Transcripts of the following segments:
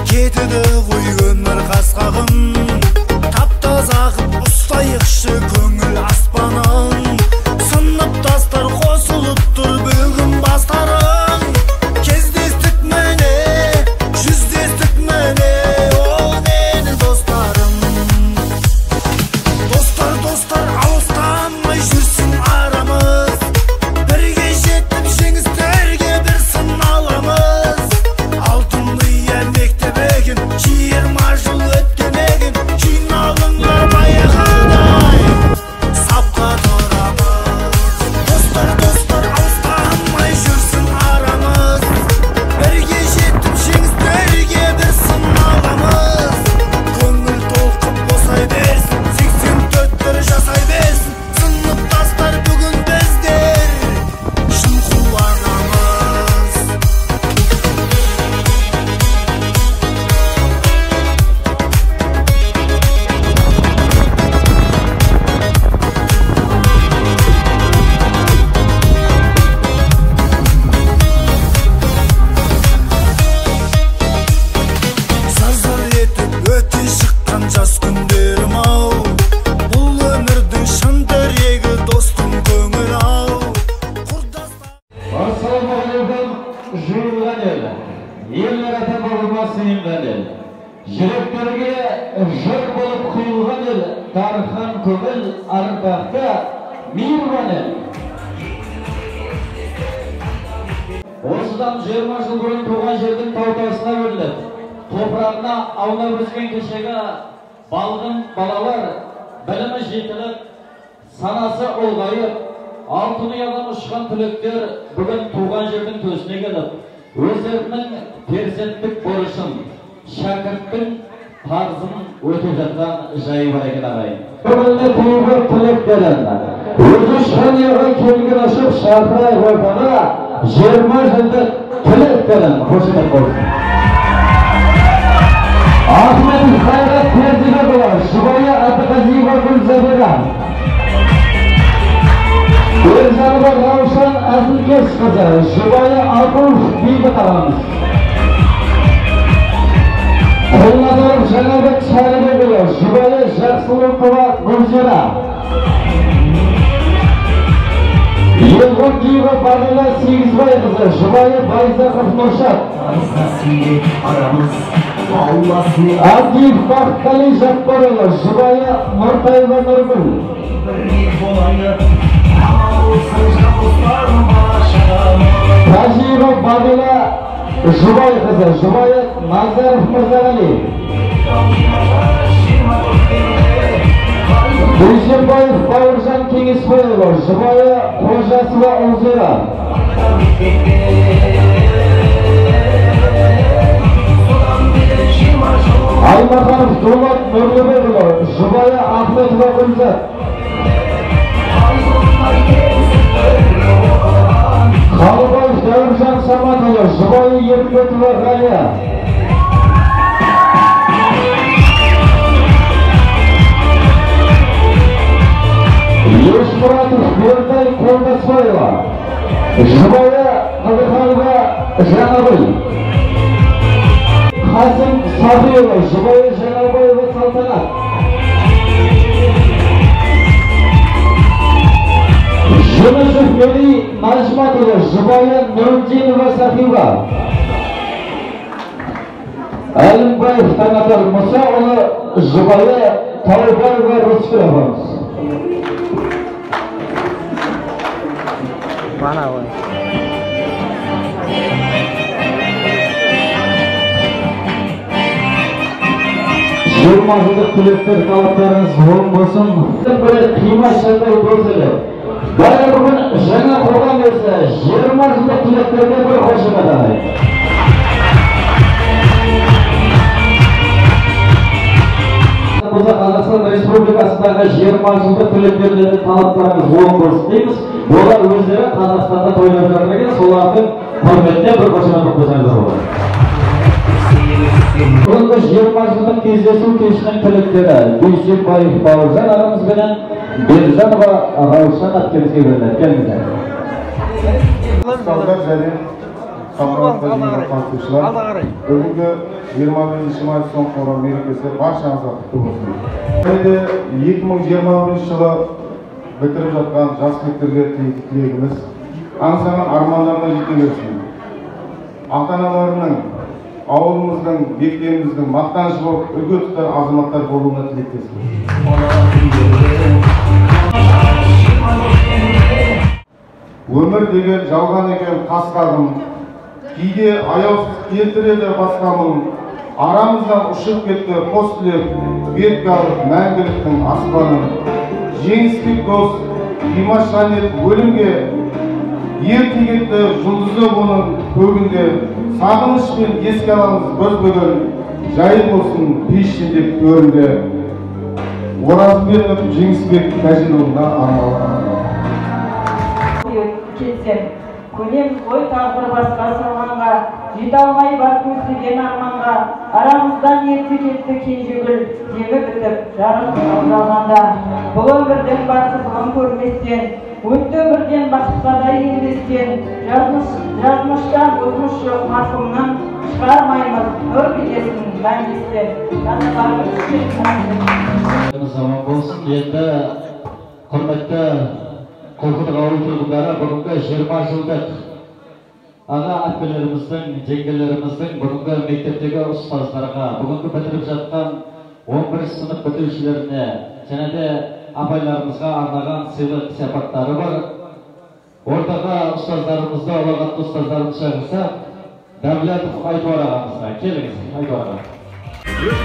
Кетеді ғой өмір қасқағым, таптаза қып ұстайықшы көңіл аспанын. Сыныптастар қосылып тұр бүгін бастарың. Кездестік міне, жүздестік міне, ол менің достарым. Достар алыстамай жүрсін арамыз, бірге жетіп жеңістерге бір сын аламыз. Жиырма жыл өткенеген жиналыңдар байқадай сапқа тұрамыз. Достар алыстамай жүрсін арамыз, бірге жетіп жеңістерге бір сын аламыз. Көңіл толқып босай берсін, 84 жасай берсін. Сыныптастар бүгін біздер шын қуанамыз. Өте шыққан жас күндерім ау, бұл өмірдің шын тірегі достың көңіл ау. Ассалаумағалейкум, жиылған ел, елер ата бабама сыйынған ел, жүректерге жыр болып құйылған ел, тархан көңіл арқақты мейірбан ел. Осыдан 20 жыл бұрын туған жердің тау-тасына бөлініп, топырағына аунап өскен кешегі балғын балалар білімі жетіліп, санасы ұлғайып, алтын ұядан ұшқан түлектер бүгін туған жердің төсіне келіп, өздерінің перзенттік борышын, шәкірттің парызын өтеп жатқан жайы бар екен ағайын. Бүгінгі туғы түлектерін өзі шанияға келген ашып шақырай ортаға 20 жылдық түлектерін қошемет болсын. Ахмет Хайрат Пердигатова, Жұбайы Атақазиева Гүлзабира, Өзжанова Раушан Әзілкеш қызы, Жұбайы Ақұлов Бейбіт ағамыз, Қолназаров Жаңабек Шәрібекұлы, Жұбайы Жақсылықова Гүлжира, Елғокиева Бағила Сегізбай қызы, Жұбайы Байзақов Нұршат, Абдиев Баққали Жаппарұлы, Жұбайы Нұртаева Нұргүл, Тажиева Бағила Жұбай қызы, Жұбайы Назаров Мырзағали, Дүйсенбаев Бауыржан Кеңесбайұлы, Жұбайы Қожасова Ұлзира, Аймақанов Дулат Нұрлыбекұлы, Жұбайы Ахметова Гүлзат, Қалыбаев Дәуіржан Саматұлы, Жұбайы Ербетова Ғалия, Ешмұратов Бердай Қолдасбайова, Жұбайы Қадырханова Жаңабай, Қасым Сабиева, Жұбайы Жаңабаева Салтанат, Жүнісов Мели Нажматұлы, Жұбайы Нұрдинова Сахиба, Әлімбаев Таңатар Мұсаұлы, Жұбайы Таубаева Рүскіл ағамыз. Mana ой. Жиырма жылдық түлектер талаптарыңыз оң болсын. Бір қима шандай болсылы. Бәрі бүгін жаңа қоғам өрсі 20 жылдық түлектерге бір қошымат ағай. Қазақстан Республикасындағы 20 жылдық түлектерді талаптарыңыз оң болсын дейміз. Олар өздері Қазақстанда тойлап жатыр екен, солардың құрметіне бір қошемет қойсаңыздар болады. Бүгінгі 20 жылдық кездесу кешінің түлектері Дүйсенбаев Бауыржан ағамызбенен Бержанова Раушан әпкемізге беріледі. Келіңіздер. Ұстаздар және салтанатты жиынға қатысушылар, бүгінгі 21 Майысың қоры мерекесі баршаңызға құтты болсын. Және де 2021 жылы бітіріп жатқан жас түлектерге тілегіміз аңсаған армандарына жете берсін. Ата-аналарының, ауылымыздың, мектебіміздің мақтанышы болып үлгі тұтар азаматтар болуына тілектеспін. Өмір деген жалған екен қасқағым, кейде аяусыз келтіреді басқамын, арамыздан ұшып кетті қос түлеп, бетке алып мәңгіліктің аспанын. Жеңіспек дос, Димаш Жанет өлімге, ерте кетті жұлдызы оның көгінде, сағынышпен еске аламыз біз бүгін, жайы болсын пешшінде төрінде. Оразбеков Жеңісбек Тәжінұлына арналған. Кетсем, көнеміз ғой тағдыр басқа салғанға, жете алмай бар көздеген арманға, арамыздан ерте кетті кенжегүл, демі бітіп, жарық қалғанда. Бұл өмірдің бар қызығын көрместен, өтті өмірден бақытқа да енбестен, жазмыштан өтміш жоқ марқұмнан, шығармаймыз нұр бедесін мәңгестен. Заман болсын, енді құрметті Қолқыдық ауыл тұрғындары бүгінгі 20 жылдық аға әпкелеріміздің, жеңгелеріміздің бүгінгі мектептегі ұстаздарға, бүгінгі бітіріп жатқан 11 сынып бітірушілеріне және де апайларымызға арнаған сыйлық сипаттары бар. Ортаға ұстаздарымызды, ұлағатты ұстаздарымыз шақырсақ, Дәулетов Айтуар ағамызға. Келіңіз, Айтуар аға.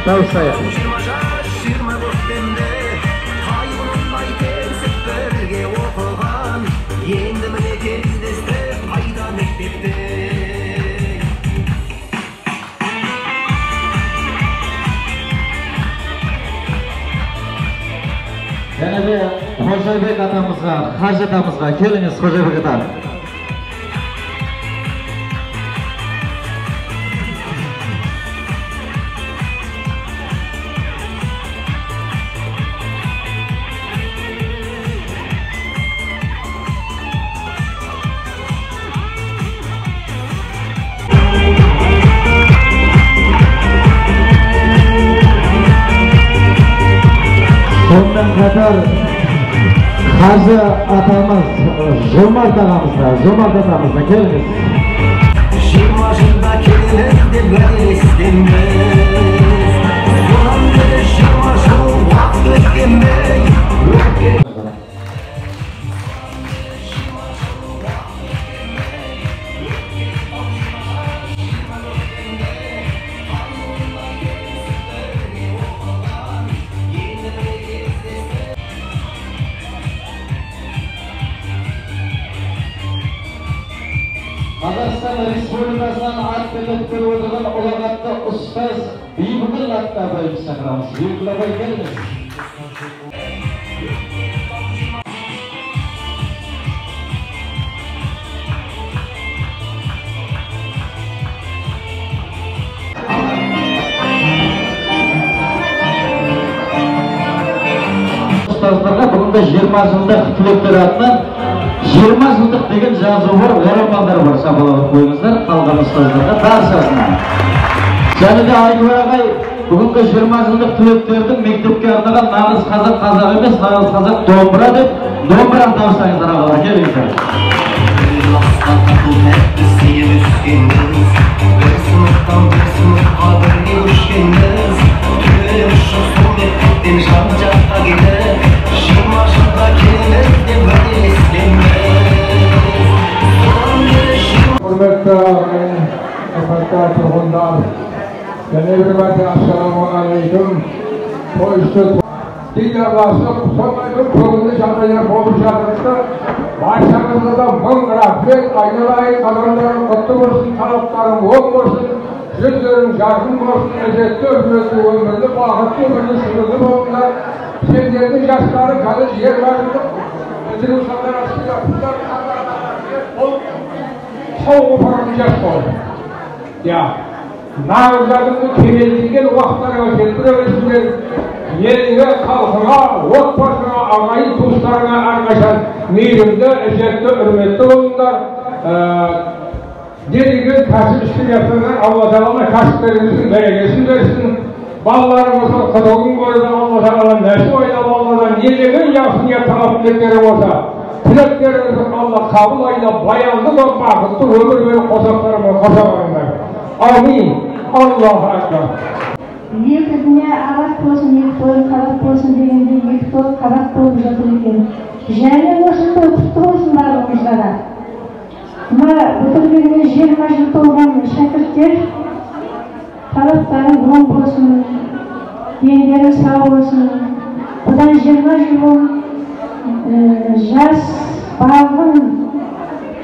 Дауыстайық. Енді міне кездесті қайда мектепте. Және де Қожабек атамызға, Хажы атамызға. Келіңіз, Қожабек ата. Сонымен қатар Хажы атамыз Жомарт ағамызға, келіңіз. 20 жылда келеміз деп уәделескенбіз, сонан бері 20 жыл уақыт өткенбей. Қазақстан Республикасынан ат беріп көріп отырған ұлағатты ұстаз Бибігүл атты абайымыз шақырамыз. Бибігүл абай, келіңіз. Ұстаздарға бүгінгі 20 жылдық түлектер атынан 20 жылдық деген жазу бар, орамалдар бар, сапалап қойыңыздар, қалған ұстаздарға баршасына. Және де Айтуар ағай бүгінгі 20 жылдық түлектердің мектепке арнаған нағыз қазақ емес, нағыз қазақ домбыра деп, домбыраны табыстаңыздар ағалар, келіңіздер. Bir sınıftan bir sınıfқа бірге көшкенбіз, түлеп шықсын деп тіптен жан жаққа кетіп, 20 жылда келеміз деп уәделескенбіз. Құрметті тұрғындар, және бір мәрте ассалаумағалейкум. Қойшы диларласып, сондай көңілді жағдайлар болып жатырды. Баршаңызға да мың рахмет, айналайын адамдарың құтты болсын, талаптарың оң болсын, жүздерің жарқын болсын, ізетті үмітті өмірлі, бақытты өмірлі, сыйлы болыңдар. Сендердің жастары қазір 20 жылдық bitiruv arasında bunlar o soğuk parlayacak oldu. Ya, nağızlarını kemeldiğin vaxtlara getirebilsinler. Yerine, halkına, otbaşına, ağayı tuzlarına arkaşan meyrimde, eşekte, hürmetli olunlar. Dediğin kasıp işini yapsınlar, Allah Teala kasıplarımızın berekesini versin. Ballarımızın kıdığın koyda Allah Teala nesli oynalı Allah'dan yediğin yapsın ya tahammülleri olsa. Tileklerimizin Allah kabul ayla bayanlı ve bakıttı ömür verin kozaklarımı kozalarımlar. Amin. Allah'a ekber. Екі дүние ағаш болсын, екі той қазақ болсын дегенде екі той қазақ болып жатыр екен. Және осы той құтты болсын барлығымызға да. Мына бітіргеніне 20 жыл толған шәкірттер талаптарың оң болсын, дендерің сау болсын. Бұдан 20 жыл бұрын жас балғын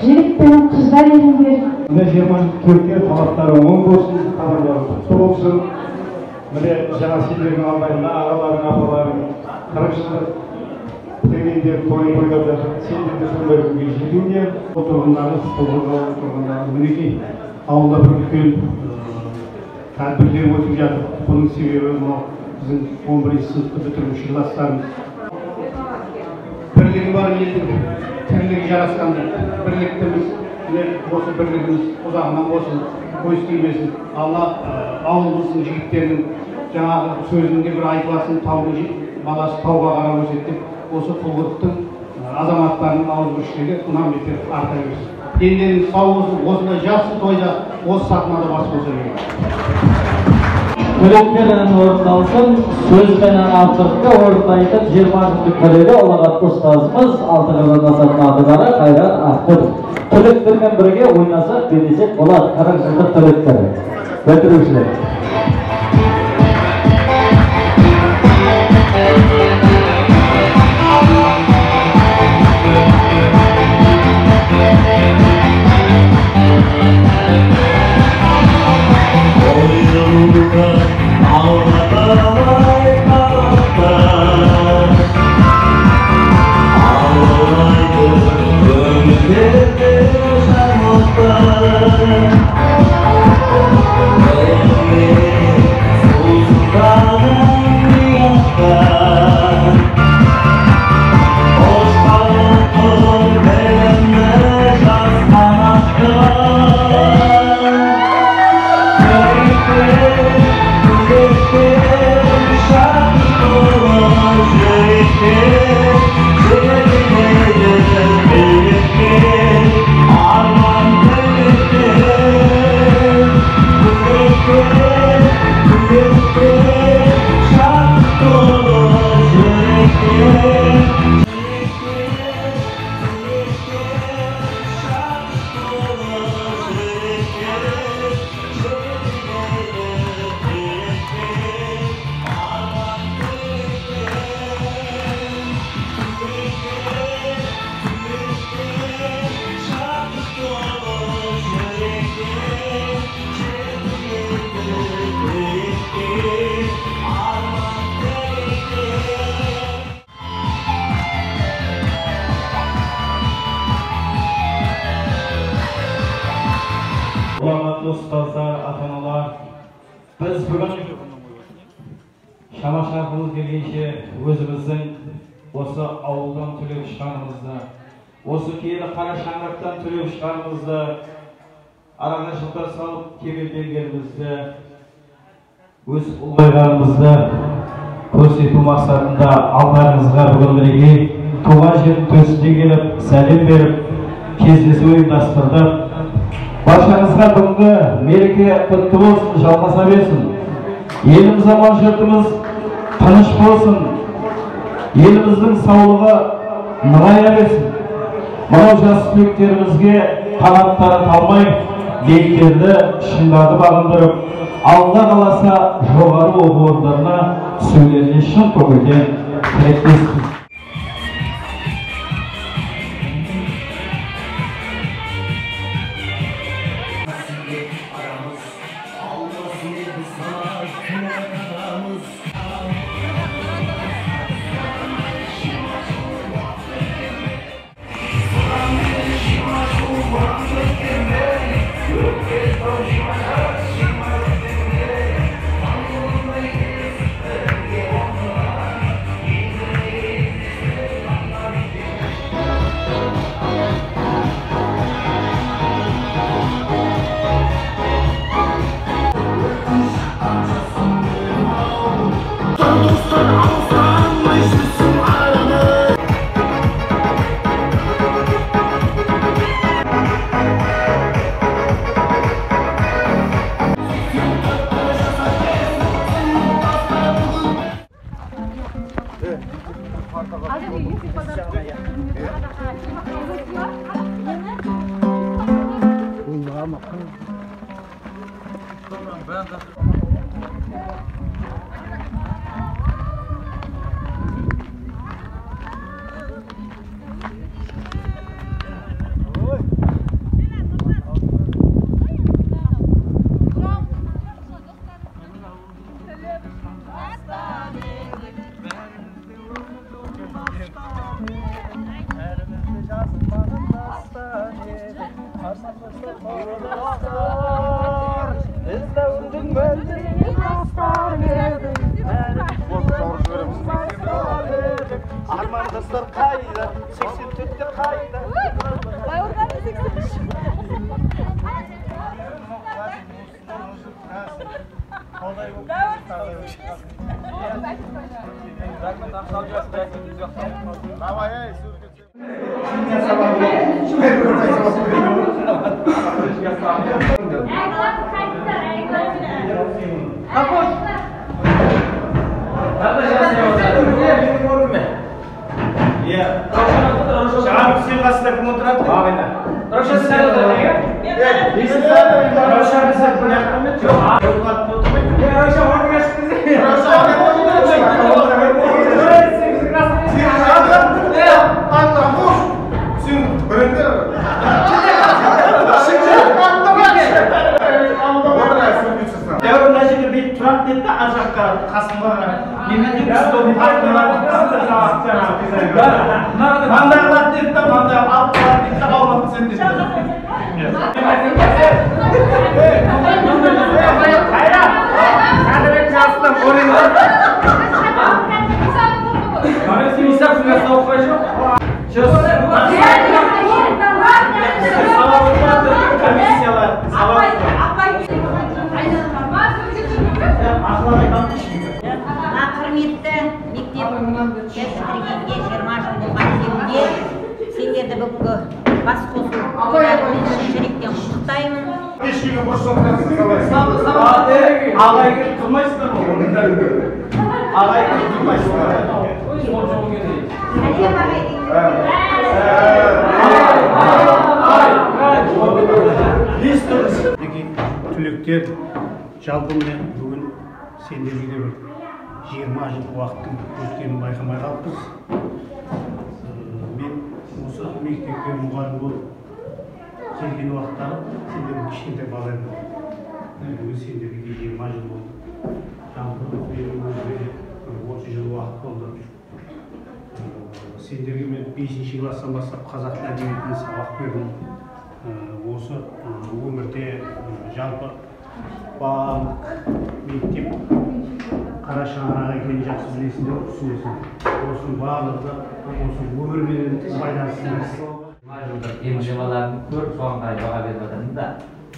жігіт пен қыздар едіңдер. Міне 20 жыл төртке талаптарың оң болсын, қадамдарың құтты болсын. Міне жаңа сендердің алдайында ағаларың, апаларың 40 жылдық дегендер тойын тойлап жатыр. Сендер де сондай күнге жетіңдер. Отырғандарыңыз, отырғандарыңыз мінекей ауылда бір үлкен тәдбірлер өтіп жатыр. Бұның себебі мынау біздің 11-ші сыныпты бітіруші жастарымыз. Бірлігі бар елдің тірлігі жарасқанды. Бірліктіміз, осы бірлігіміз ұзағынан болсын, көз тимесін. Алла ауылымыздың жігіттерінің жаңағы сөзінде бір айтыласын, таудың баласы тауға қарап өседі деп, осы Құлғырықтың азаматтарының ауыз күштегі ұнам етер арта берсін. Дендеріңіз сау болсын, осындай жақсы тойда, осы сахнада бас болса керек. Төлептерінің орындалсын, сөзбенен авторлыққа орындайтын 20 жылдық көлегі ұлағатты ұстазымыз Алтықазан Асатын атығары Қайрат Аққұл. Төлептермен бірге ойнасақ, бересек болады 40 жылдық төлептері. Бітірушілер. Ustazlar, ata-onalar, biz bugun şama şarkımız gelgенше өзіміздің осы ауылдан түлеп шыққанымызды, осы киелі қара шаңырақтан түлеп шыққанымызды, араға жылдар салып кемелденгенімізді, өз ұлғайғанымызды көрсету мақсатында алдарыңызға бүгін бірге туған жердің төсіне келіп, сәлем беріп, кездесу ұйымдастырдық. Баршаңызға бүгінгі мереке құтты болсын, жалғаса берсін. Еліміз аман, жұртымыз тыныш болсын. Еліміздің саулығы нығая берсін. Мынау жас түлектерімізге қанаттары талмай, биіктерді, шыңдарды бағындырып, алла қаласа жоғары оқу орындарына түсулеріне шын көңілден тілектеспін. Armandaslar kayda, 84'te kayda. Vay oradan da 85. Түлектер, жалпы мен бүгін сендерге де бір 20 жыл уақыттың өткенін байқамай қалыппыз. Мен осы мектепке мұғалім болып келген уақыттары сендердің кішкентай бала едім. Бүгін сендерге 20 жыл болды. Жалпы менің өзіме 30 жыл уақыт болды. Сендерге мен 5-ші класстан бастап қазақ әдебиетінен сабақ бердім. Осы өмірде жалпы барлық мектеп қара шаңырақ екенін жақсы білесіңдер, түсінесің. Осының барлығы осы өмірмен байланысты. Емшевалардың көп соған қарай баға беріп жатырмын да.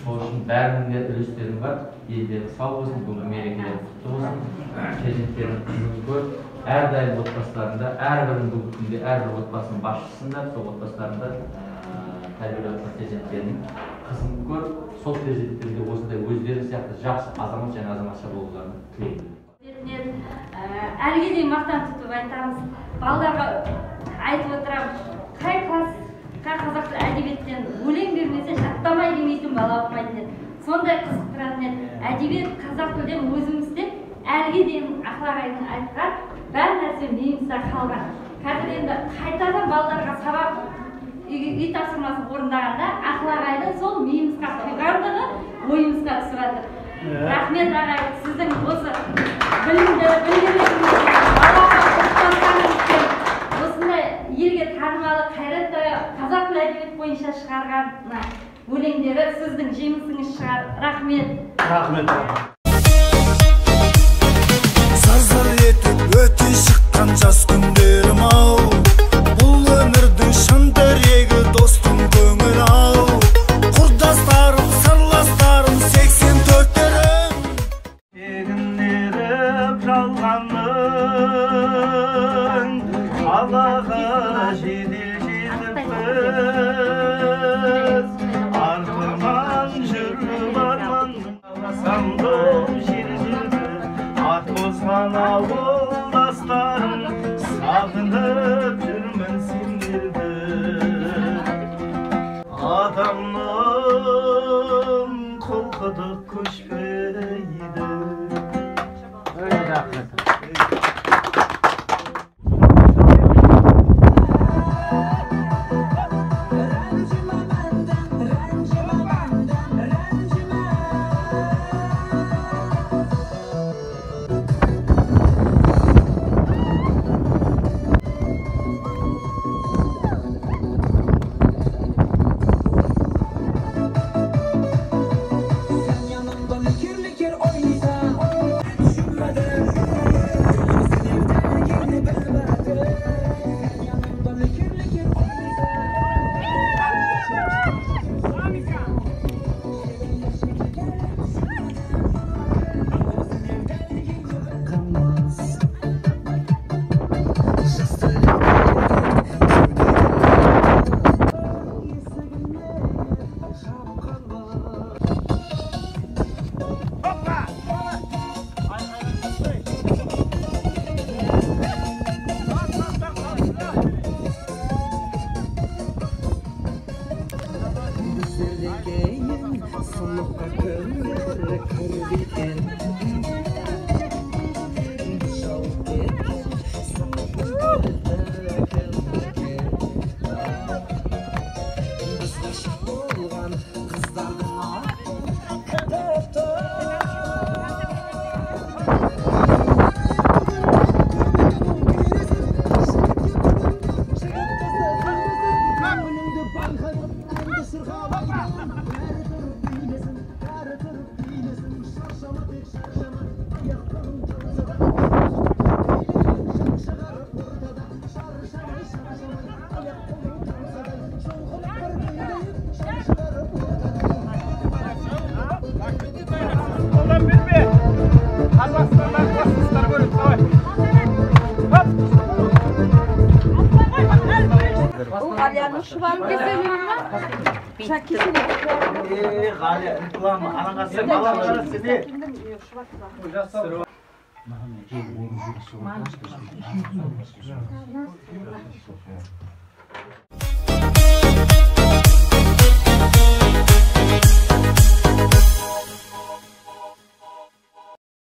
Сол үшін бәрінің де үлестерің бар. Елдері сау болсын, бүгінгі мерекелер құтты болсын. Перзенттерің қызығын көр. Әрдайым отбасыларында, әрбірінің бұл күнде әрбір отбасының басшысында, сол отбасыларында тәрбиелеп жатқан перзенттерінің қызығын көр. Сол перзенттерге осындай өздері сияқты жақсы азамат және азаматша болуларын тілеймін. Әлге дейін мақтан тұтып айтамыз. Балдарға айтып отырамыз. Қай класс, қай қазақ тілі әдебиеттен өлең бермесе жаттамай демейтін бала болмайтын еді. Сондай қызықтыратын еді. Әдебиет қазақ тілден өзімізде әлге дейін Ақлағайдың айтқан бәр нәрсе миымызда қалған. Қазір енді қайтадан балдарға сабақ үй тапсырмасын орындағанда Ақлағайдың сол миымызға құйғандығы ойымызға түсіп жатыр. Рахмет ағай, сіздің осы білімді, осындай елге танымалы қайратты қазақ тілі әдебиет бойынша шығарған өлеңдері сіздің жемісіңіз шығар. Рахмет. Рахмет. Сазар етіп өте шыққан жас күндерім-ау, бұл өмірдің шын тірегі достың көңіл-ау. Құрдастарым, сырластарым, 84-терім. Егіндеріп жалғанның Аллаға жедел жетіппіз. Артыман жүріп арманның Сандым жер-жерді ат қосқан ауылдастарым сағынып Koduk kuş beydi. Öyle de hakikaten.